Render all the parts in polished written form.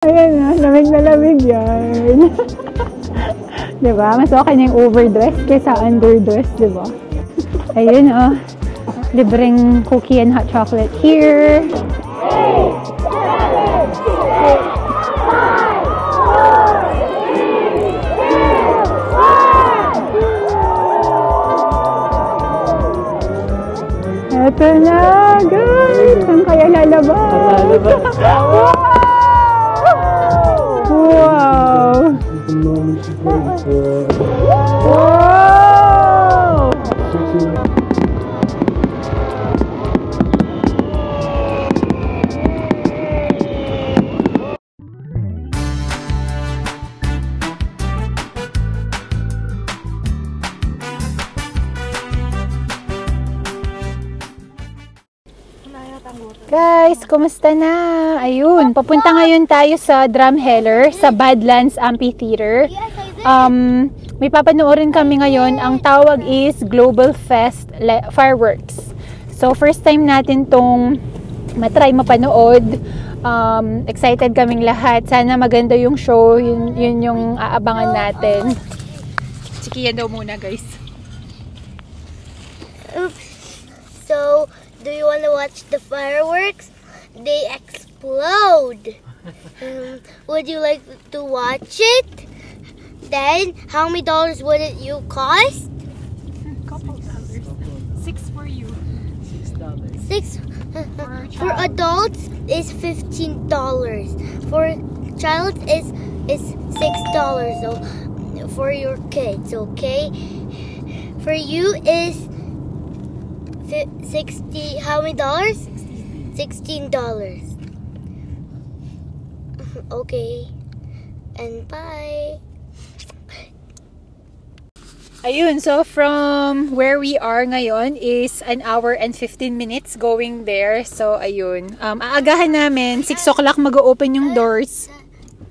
Ayan na, lamig na lamig yan. Diba? Mas okay na yung overdress kaysa underdress, diba? Ayun oh. Libreng cookie and hot chocolate here. Ito na, guys! Saan kaya lalabas? Wow! Wow! Guys, kumusta na? Ayun, papunta ngayon tayo sa Drumheller, sa Badlands Amphitheater. May papanoorin kami ngayon. Ang tawag is Global Fest Fireworks. So, first time natin tong matry mapanood. Excited kaming lahat. Sana maganda yung show. Yun yung aabangan natin. Si Kian daw muna, guys. Oops. So, do you want to watch the fireworks? They explode. Would you like to watch it? Then, how many dollars would it you cost? Couple dollars. $6 for you. $6. For adults is $15. For child is $6. So, for your kids, okay? For you is 60. How many dollars? $16. Okay. And bye. Ayun, so from where we are ngayon is 1 hour and 15 minutes going there. So, ayun. Aagahan namin, 6 o'clock mag-open yung doors.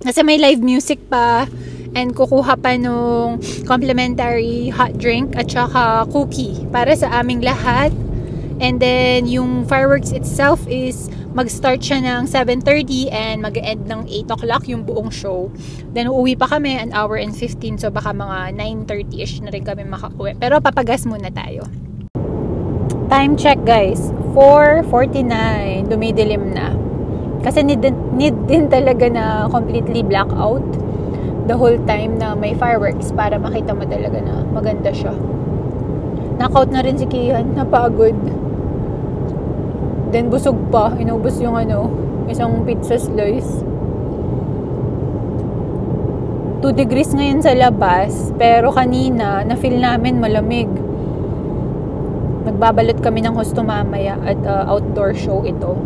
Kasi may live music pa. And kukuha pa nung complimentary hot drink at saka cookie para sa aming lahat. And then, yung fireworks itself is mag-start siya ng 7:30 and mag-end ng 8 o'clock yung buong show. Then, uuwi pa kami 1 hour and 15. So, baka mga 9:30ish na rin kami makauwi. Pero, papagas muna tayo. Time check, guys. 4:49. Dumidilim na. Kasi need din talaga na completely blackout the whole time na may fireworks para makita mo talaga na maganda siya. Knockout na rin si Kian. Napagod. Then, busog pa. Inubos yung isang pizza slice. 2 degrees ngayon sa labas. Pero kanina, na-feel namin malamig. Nagbabalot kami ng husto mamaya at outdoor show ito.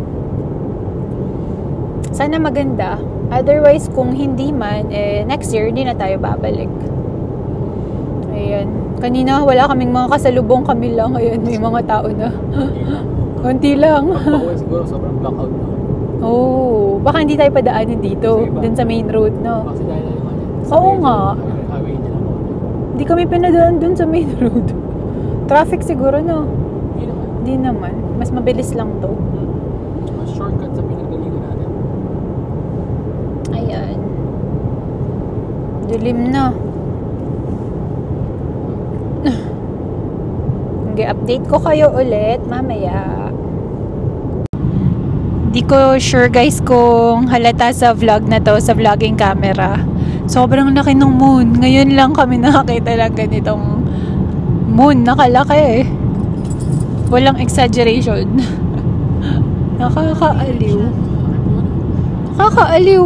Sana maganda. Otherwise, kung hindi man, next year, hindi na tayo babalik. Ayan. Kanina, wala kaming mga kasalubong, kami lang. Ayan, may mga tao na. Konti lang. Pagpakuwi siguro sobrang blackout na. Oh, baka hindi tayo padaanin dito. Dun sa main road, no? Kasi dahil na yung Oo nga. highway nila. Hindi kami pinadaan dun sa main road. Traffic siguro, no? Hindi naman. Hindi naman. Mas mabilis lang to. Mas shortcut sa pinagdaligo natin. Ayan. Dilim na. Okay, update ko kayo ulit mamaya. Di ko sure guys kung halata sa vlog na to, sa vlogging camera. Sobrang laki ng moon. Ngayon lang kami nakakita lang ganitong moon. Nakalaki eh. Walang exaggeration. Nakakaaliw. Nakakaaliw.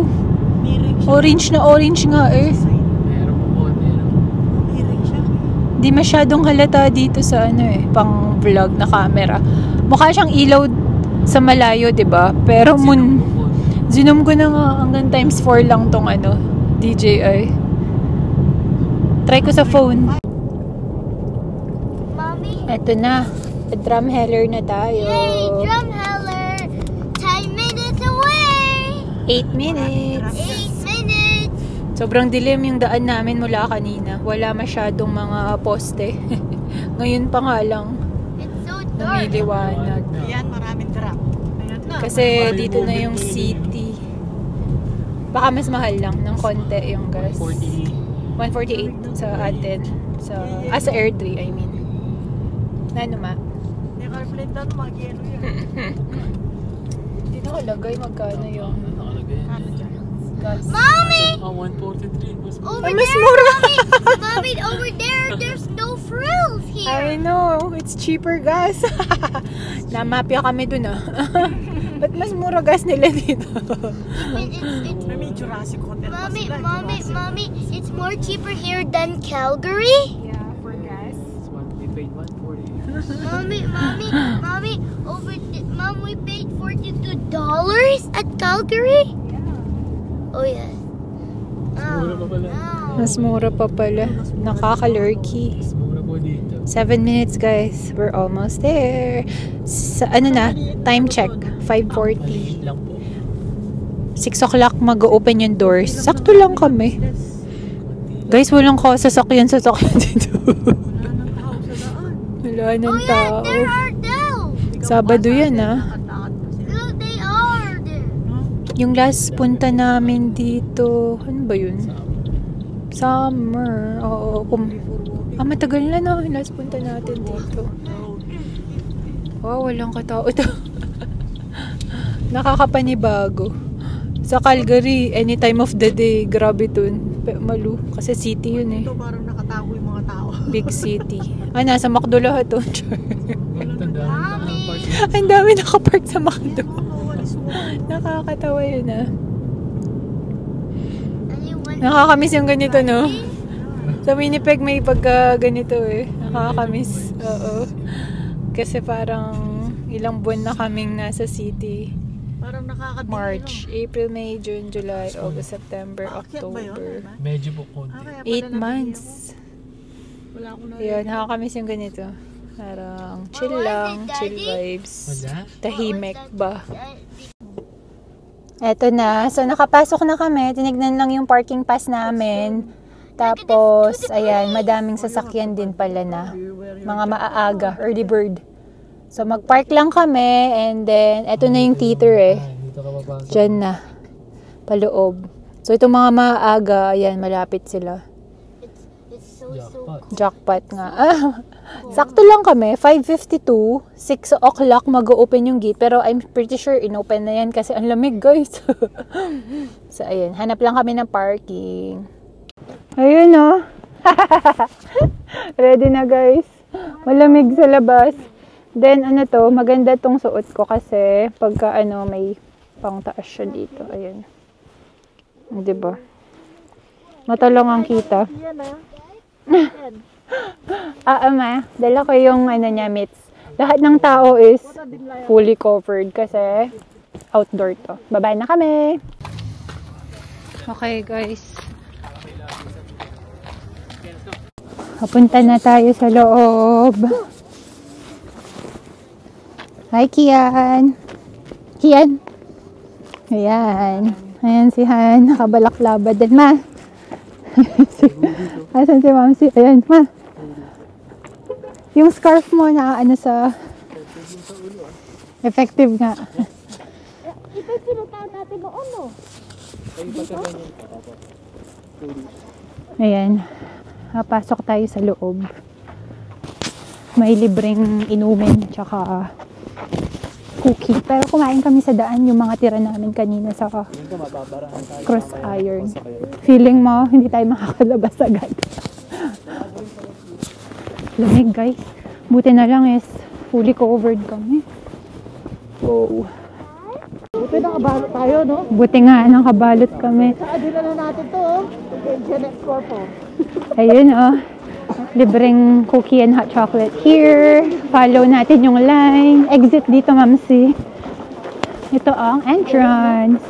Orange na orange nga eh. Di masyadong halata dito sa pang vlog na camera. Mukha siyang ilaw sa malayo, 'di ba? Pero zoom ko na nga hanggang times 4 lang tong DJI. Try ko sa phone. Mommy. Eto na. Drumheller na tayo. Yay, Drumheller. 10 minutes away. 8 minutes. 8 minutes. Sobrang dilim yung daan namin mula kanina. Wala masyadong mga poste. Ngayon pa nga lang. It's so dark. Lumiliwanag. Yan, maraming drop. Ayan na. Kasi dito na yung city. Baka mas mahal lang ng konti yung gas. 40. 148 sa atin. Sa Air 3, I mean. Ano ma? Naka-reflect down, mag-yelo yan. Hindi nakalagay magkano yung Nakalagay. gas. Mommy! 143. Mas Over mas there! mura! Mommy, over there, there's no frills I here. know, it's cheaper gas. Namapya kami dun Ba't mas mura gas nila dito? May Jurassic Hotel pa Mommy, sila. mommy, it's more cheaper here than Calgary. Yeah, for gas. we paid 140. Mommy, Mom, we paid $42 at Calgary. Oh yes. Mura pa pala. Mas mura pa pala. Nakaka-lurky. Mas mura po dito. 7 minutes guys. We're almost there. Ano na? Time check. 5:40. Maliit lang po. 6 o'clock mag-open yung doors. Sakto lang kami. Guys, walang sasakyan dito. Wala nang Oh yeah, tao. there are those. Sabado yan Look, they are there. Yung last punta namin dito, ano ba yun? Summer. Oo. Matagal na yung last punta natin dito. Wow, walang katao ito. Nakakapanibago. Sa Calgary, any time of the day, grabe dun. Malu, kasi city yun Ito parang nakatago yung mga tao. Big city. Nasa McDo lahat to. Tandaan na ang parking. Ang dami nakapark sa McDo. Nakakatawa yun Nakakamiss yung ganito, no? Sa Winnipeg may pagka ganito Nakakamiss. Oo. Kasi parang ilang buwan na kaming nasa city. Parang nakakadili. March, April, May, June, July, August, September, Aakyat ba yun? October. Medyo po konti. 8 months. Wala akong Yun, nakakamiss yung ganito. Parang chill lang, chill vibes. Wala? Tahimik ba? Eto na. So, nakapasok na kami. Tinignan lang yung parking pass namin. Tapos, ayan, madaming sasakyan din pala na. Mga maaaga, early bird. So, mag-park lang kami. And then, eto na yung theater Dito ka papasok. Diyan na. Paloob. So, itong mga maaga, ayan, malapit sila. It's so Jackpot. Jackpot nga. Sakto lang kami. 5:52. 6 o'clock mag-open yung gate. Pero I'm pretty sure inopen na yan kasi ang lamig, guys. So, ayun. Hanap lang kami ng parking. Ayun, oh. Ready na, guys. Malamig sa labas. Then, maganda tong suot ko kasi pagka, may pangtaas siya dito. Ayun. Diba? Mata lang ang kita. Ma, dala ko yung niya, mitts. Lahat ng tao is fully covered kasi outdoor to. Bye-bye na kami! Okay, guys. Papunta na tayo sa loob. Hi, Kian! Kian! Ayan. Ayan si Han. Nakabalaklaba din, ma. Asan si Mamsi? Ayan, ma. Yung scarf mo na sa... Effective nga. Ito yung pinuntahan natin noon, no? Ayan. Pasok tayo sa loob. May libreng inumin tsaka cookie. Pero kumain kami sa daan yung mga tira namin kanina sa Cross Iron. Feeling mo, hindi tayo makakalabas agad. Lamig, guys. Buti na lang is fully covered kami. Oh. Buti nakabalot tayo, no? Buti nga, nakabalot kami. Adila na natin to, oh. Genex Corpo. Ayun, oh. Libreng cookie and hot chocolate here. Follow natin yung line. Exit dito, Mamsi. Ito ang entrance.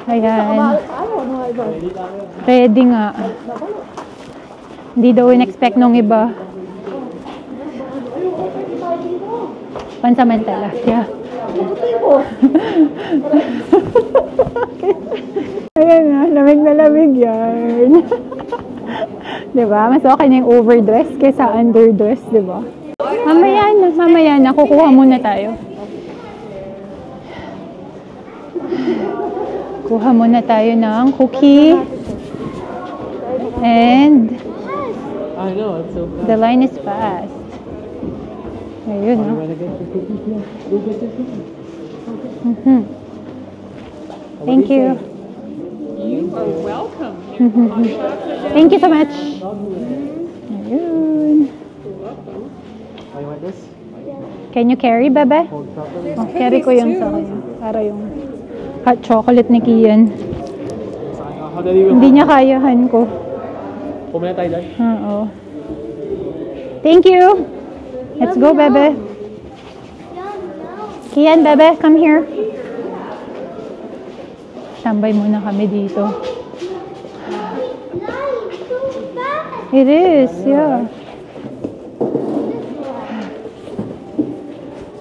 Ayan. Ready nga. Hindi daw in-expect nung iba. Pansamantala. Yeah. Ayan na, lamig na lamig yan. Diba? Mas okay na yung overdress kaysa underdress, diba? Mamaya na. Kukuha muna tayo. Kuha muna tayo ng cookie. And I know, it's so fast. the line is fast. Ayun, no? Wanna get your cookies now? Go get your cookies. Mhm. Thank you. You are welcome. Thank you so much. Ayun. Oh, you want this? Can you carry, bebe? Cold chocolate? Oh, carry ko yung sa kanya. Para yung hot chocolate ni Kian. How do you Hindi niya kayahan ko. Pumila tayo dyan? Oo. Thank you. Let's go, bebe. Kian, bebe, come here. Tambay muna kami dito. It is, yeah.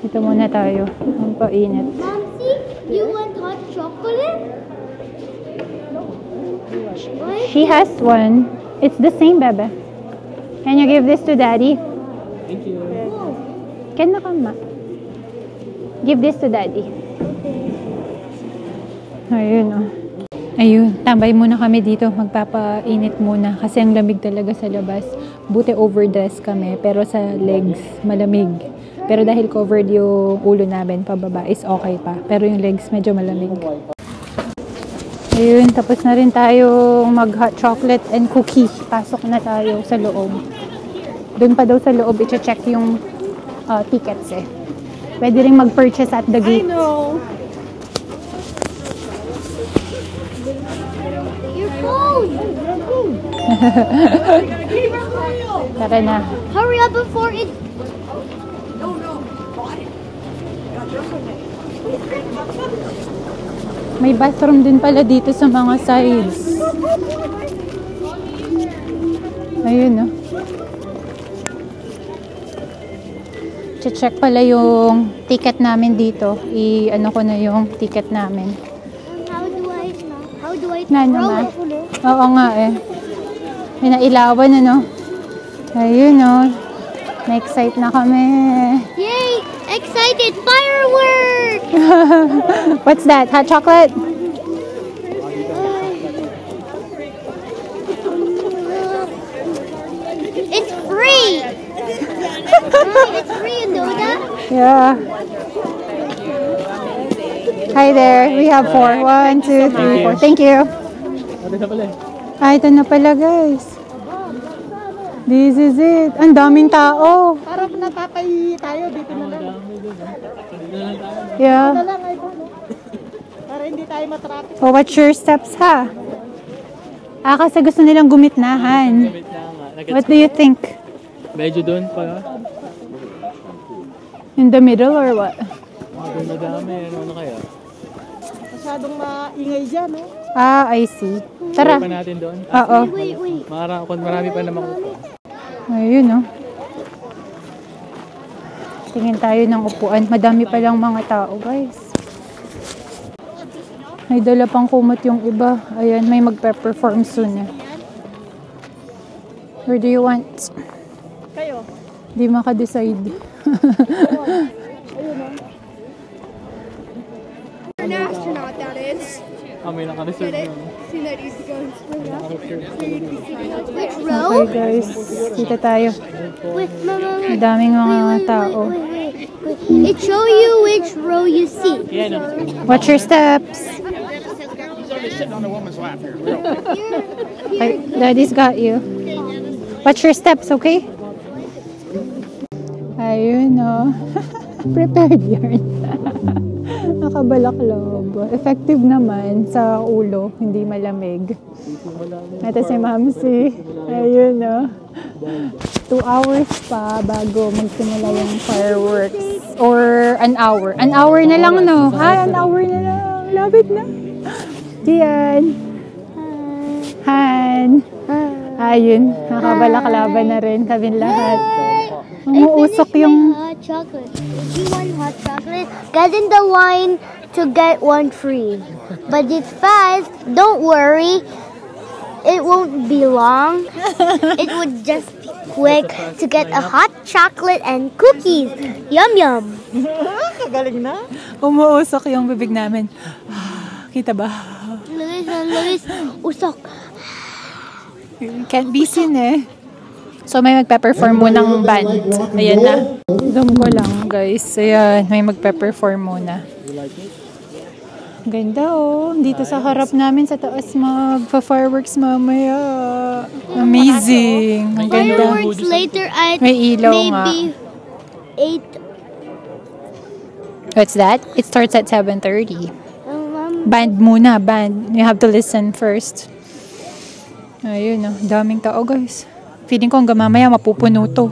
Dito muna tayo. Ang painit. Momsy, you want hot chocolate? Why? She has one. It's the same, bebe. Can you give this to daddy? Thank you. Can na kama? Give this to daddy. Ayun, oh. Ayun, tambay muna kami dito. Magpapainit muna kasi ang lamig talaga sa labas. Buti overdress kami, pero sa legs, malamig. Pero dahil covered yung ulo namin, pababa is okay pa. Pero yung legs, medyo malamig. Ayun, tapos na rin tayo mag-hot chocolate and cookie. Pasok na tayo sa loob. Doon pa daw sa loob, i-check yung tickets eh. Pwede rin mag-purchase at the gate. Your phone! Tara na. Hurry up before it... May bathroom din pala dito sa mga sides. Ayun, no? Check pala yung ticket namin dito. I-ano ko na yung ticket namin. How do I Na throw naman. it? Oo nga eh. May nailawan, ano? Ayun, no? Na-excite na kami. Yay! Excited fireworks! What's that? Hot chocolate? It's free! It's free, you know that? Yeah. Hi there. We have 4. 1, 2, 3, 4. Thank you. Ate na pala eh. Ah, ito na pala, guys. This is it. Ang daming tao. Para napapahihi tayo, dito na lang. Yeah. Dito na lang, ay no? Para hindi tayo matraffic. Oh, watch your steps, ha? Ah, kasi gusto nilang gumitnahan. Wait lang nga. What do you think? Medyo doon pa. In the middle or what? Doon madami. Ano kaya? Masyadong maingay dyan, no? Ah, I see. Tara. Pa natin doon. Oo. Wait. Marami pa naman ko. Ayun, no? Tingin tayo ng upuan. Madami palang mga tao, guys. May dala pang kumot yung iba. Ayan, may magpe-perform soon eh. Where do you want? Kayo. Di maka-decide. An astronaut, that is. May naka-reserve doon. See that easy going Which Okay, row? guys. Dito tayo. Wait, Mama. Madaming mga tao. Wait. It show you which row you see. Yeah, no. Watch your steps. Okay, Daddy's got you. Watch your steps, okay? Ayun, no. Prepared yarn. Nakabalaklab. Effective naman sa ulo, hindi malamig. Ito si Mamsi. Ayun, no. 2 hours pa bago magsimula yung fireworks. Or an hour. An hour na lang, no? An hour na lang. Lapit na. Diyan. Han. Ayun. Nakabalaklaban na rin kami lahat. Umuusok yung... Hot chocolate. If you want hot chocolate, get in the line to get one free. But it's fast. Don't worry. It won't be long. It would just be quick to get a hot chocolate and cookies. Yum yum. Kagaling na. Umuusok yung bibig namin. Kita ba? Luis, usok. Can't be seen eh. So may magpe-perform munang band. Ayan na. Zoom ko lang guys. Ayan, may magpe-perform muna. Ganda oh. Dito sa harap namin sa taas magpa-fireworks mamaya. Amazing. Ang ganda. Fireworks later at May ilaw nga. maybe 8. What's that? It starts at 7:30. Mom, Band muna, band. You have to listen first. Ayun oh. Daming tao guys. Feeling ko hanggang mamaya mapupuno to.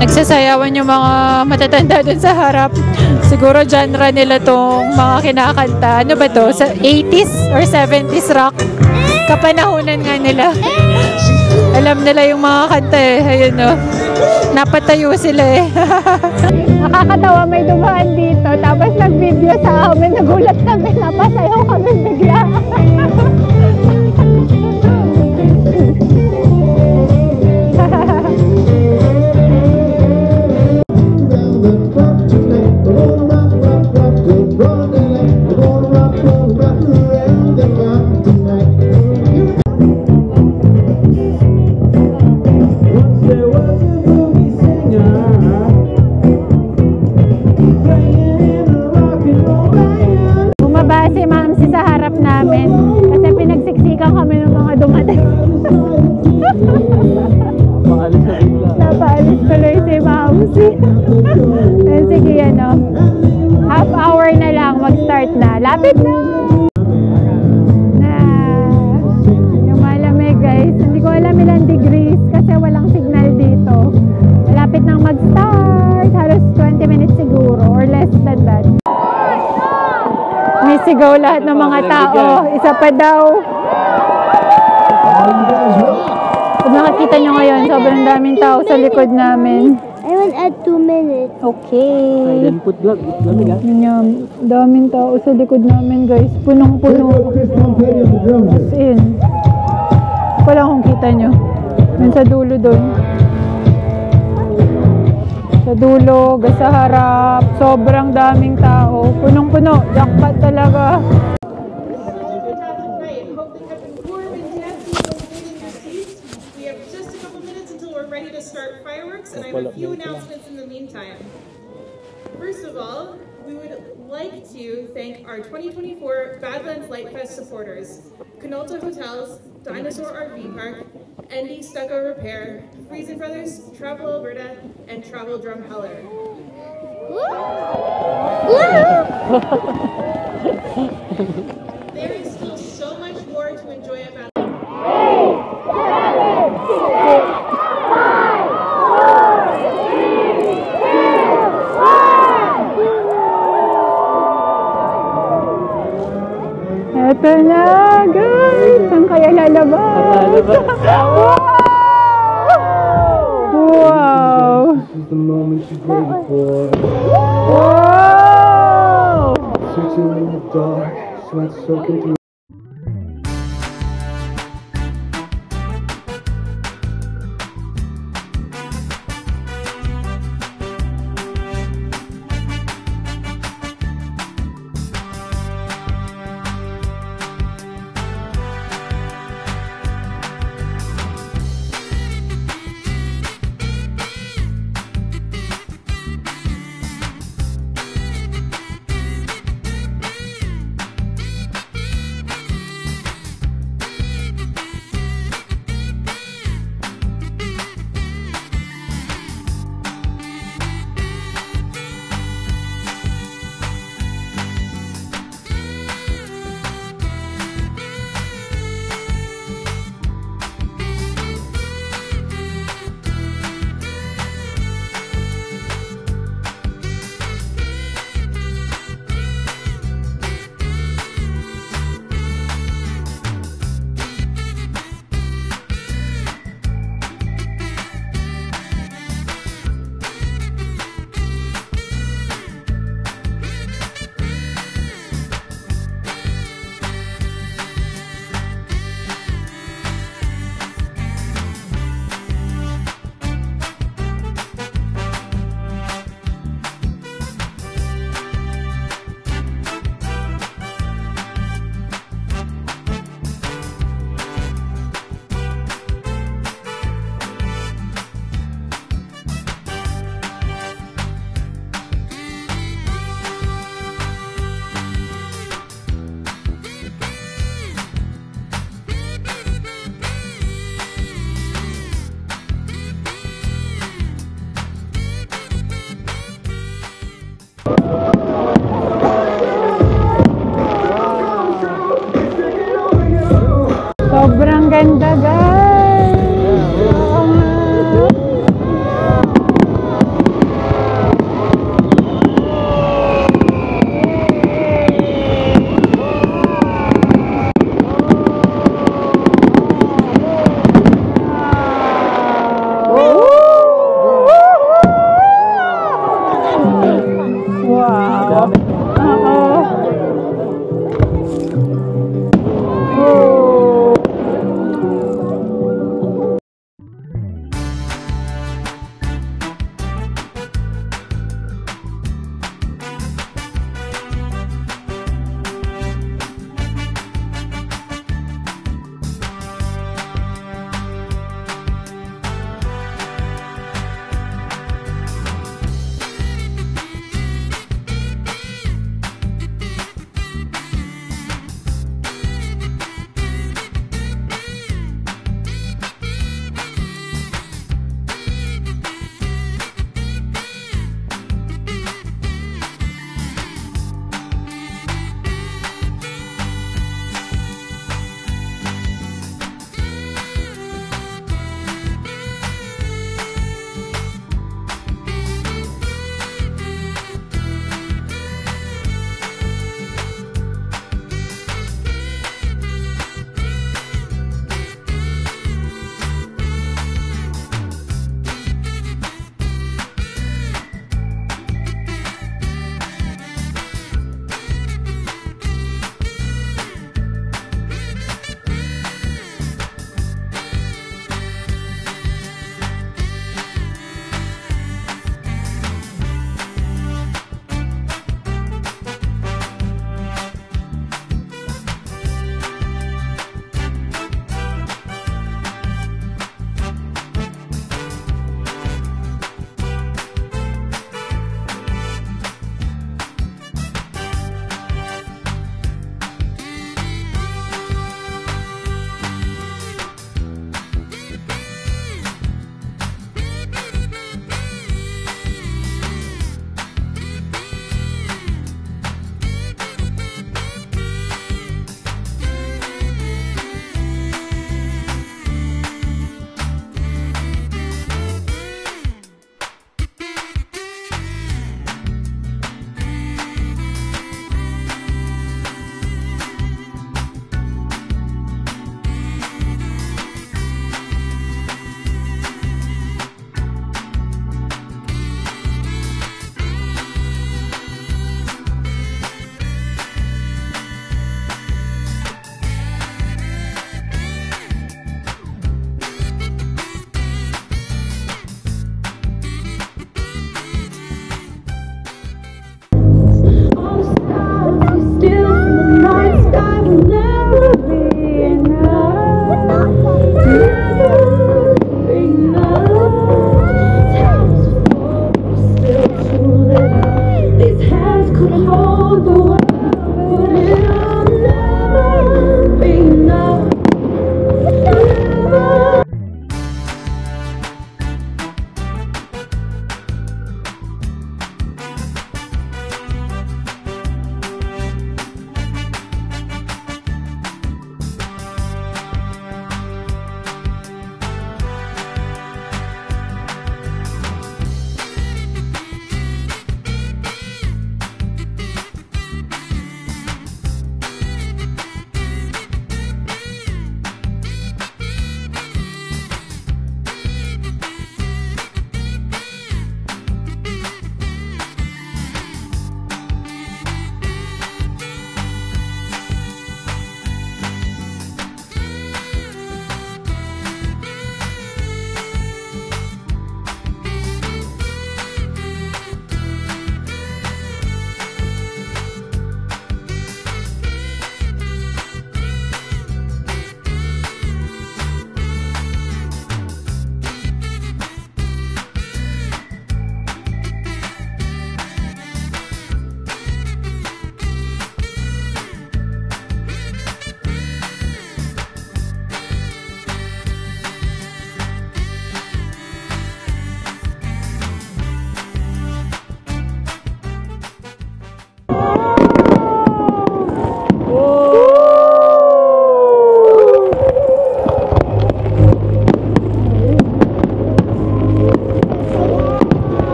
Nagsasayawan yung mga matatanda dun sa harap. Siguro genre nila tong mga kinakanta. Ano ba to? Sa 80s or 70s rock? Kapanahunan nga nila. Alam nila yung mga kanta eh. Ayun no. Napatayo sila eh. Nakakatawa, may dumaan dito. Tapos nag-video sa amin. Nagulat kami. Napasayaw kami bigla. Napaalis tuloy si Mamsi. Sige, ano. Half hour na lang, mag-start na. Lapit na! Yung malamig guys. Hindi ko alam ilang degrees kasi walang signal dito. Malapit nang mag-start. Halos 20 minutes siguro or less than that. May sigaw lahat ng mga tao. Isa pa daw. Kung nakikita nyo ngayon, sobrang daming tao sa likod namin. I will add 2 minutes. Okay. Then put vlog. Lamig ah. Ganyan, daming tao sa likod namin guys. Punong-puno. As in. Wala kung kita nyo. Yan sa dulo doon. Sa dulo, sa harap. Sobrang daming tao. Punong-puno. Jackpot talaga. Ready to start fireworks, and I have a few announcements in the meantime. First of all, we would like to thank our 2024 Badlands Light Fest supporters, Canolta Hotels, Dinosaur RV Park, ND Stucco Repair, Friesen Brothers, Travel Alberta, and Travel Drum Heller. There is still so much more to enjoy about Ito na, guys! Saan kaya lalabas? Wow! This is the moment you've waited for. Wow! Searching in the dark, sweat soaking through. ganda, guys! Oo nga. Wow! Oo.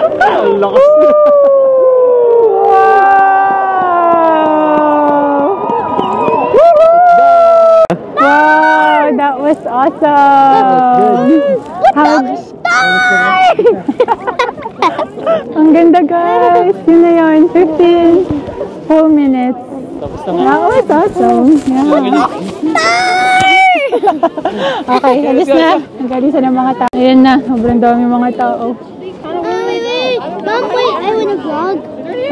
Ang lakas. Wow, that was awesome. Ang ganda guys. Yun na yun. 15 full minutes. Tapos na nga. That was awesome. Yeah. Okay, alis na. Nag-alisa ng mga tao. Ayan na. Sobrang dami mga tao. Wait. Mom, wait. I want to vlog.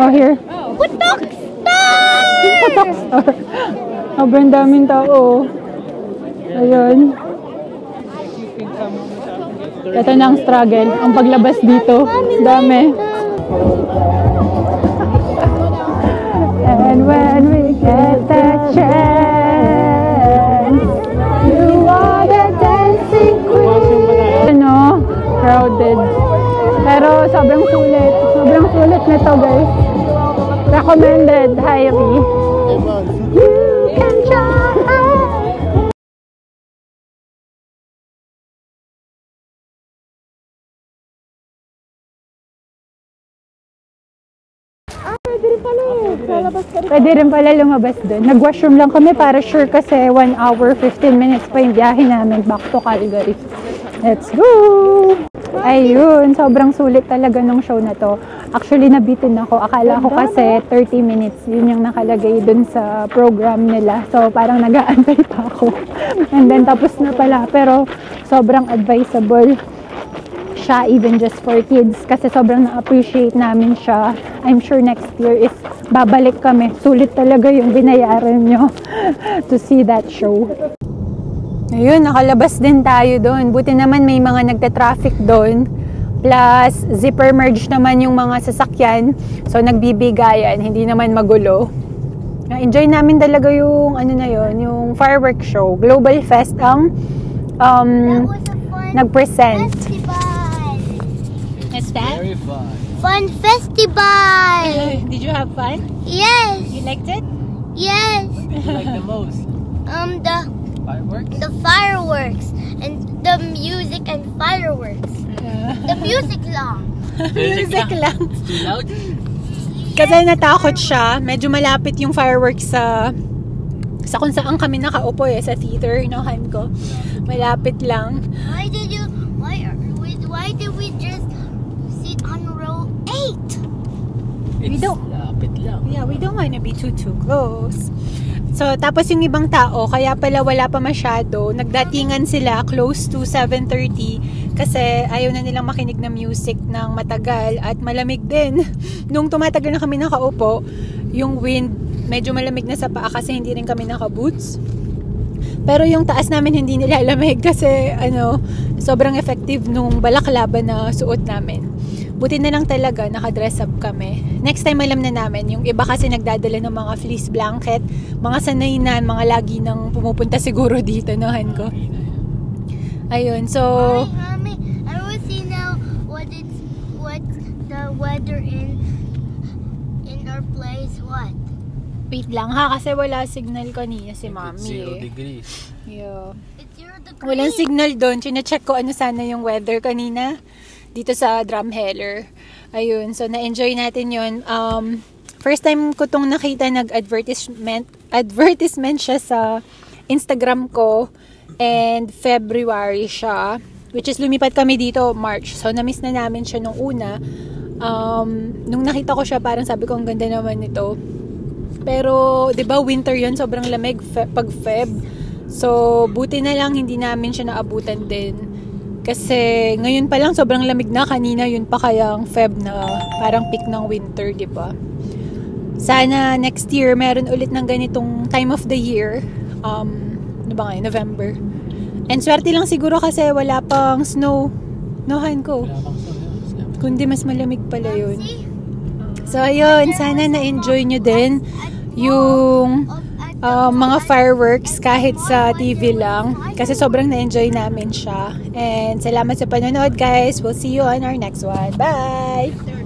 Oh, here. Putok Star! Putok Star. Sobrang daming tao. Ayun. Ito na ang struggle. Ang paglabas dito. Dami. And when we get that chance, you are the dancing queen. Ano? Crowded. Pero sobrang sulit. Sobrang sulit nito guys. Recommended. Highly. You can try. Pwede rin pala lumabas doon. Nag-washroom lang kami para sure kasi 1 hour, 15 minutes pa yung biyahe namin back to Calgary. Let's go! Ayun, sobrang sulit talaga ng show na to. Actually, nabitin ako. Akala ko kasi 30 minutes. Yun yung nakalagay dun sa program nila. So, parang nag-aantay pa ako. And then, tapos na pala. Pero, sobrang advisable siya even just for kids kasi sobrang na-appreciate namin siya. I'm sure next year is babalik kami. Sulit talaga yung binayaran nyo to see that show. Ayun, nakalabas din tayo doon. Buti naman may mga nagta-traffic doon. Plus, zipper merge naman yung mga sasakyan. So, nagbibigayan. Hindi naman magulo. Enjoy namin talaga yung ano na yun, yung fireworks show. Global Fest ang nag-present. What's that? Very fun. Fun festival! Did you have fun? Yes! You liked it? Yes! What do you like the most? The Fireworks? fireworks and the music and fireworks. The music lang. Music lang. It's too loud? Kasi natakot siya. Medyo malapit yung fireworks sa kung saan kami nakaupo sa theater, inahan ko. Malapit lang. Why did we just sit on row 8? It's don't- lapit lang. Yeah, we don't wanna be too close. So, tapos yung ibang tao, kaya pala wala pa masyado. Nagdatingan sila close to 7:30 kasi ayaw na nilang makinig ng music ng matagal at malamig din. Nung tumatagal na kami nakaupo, yung wind medyo malamig na sa paa kasi hindi rin kami naka-boots. Pero yung taas namin hindi nilalamig kasi sobrang effective nung balaklava na suot namin. Buti na lang talaga naka-dress up kami. Next time alam na namin, yung iba kasi nagdadala ng mga fleece blanket, mga sanay na, mga lagi nang pumupunta siguro dito, nahan ko. Ayun, so Mommy, I will see now what's the weather in our place. What? wait lang ha, kasi wala signal kanina si Mami. 0 degrees. Yeah. It's 0 degrees. Walang signal doon. Chine-check ko ano sana yung weather kanina dito sa Drumheller. Ayun, so na-enjoy natin yun. First time ko tong nakita advertisement siya sa Instagram ko, and February siya, which is lumipat kami dito March. So na-miss na namin siya nung una. Nung nakita ko siya, parang sabi ko ang ganda naman nito. Pero 'di ba winter 'yon, sobrang lamig pag Feb. So buti na lang hindi namin siya naabutan din. Kasi ngayon pa lang sobrang lamig na, kanina yun pa kayang Feb na parang peak ng winter, 'di ba? Sana next year meron ulit ng ganitong time of the year. Ano ba ngayon? November. And swerte lang siguro kasi wala pang snow. Nohan ko. Kundi mas malamig pala yun. So ayun, sana na-enjoy nyo din yung mga fireworks kahit sa TV lang. Kasi sobrang na-enjoy namin siya. And salamat sa panonood guys. We'll see you on our next one. Bye!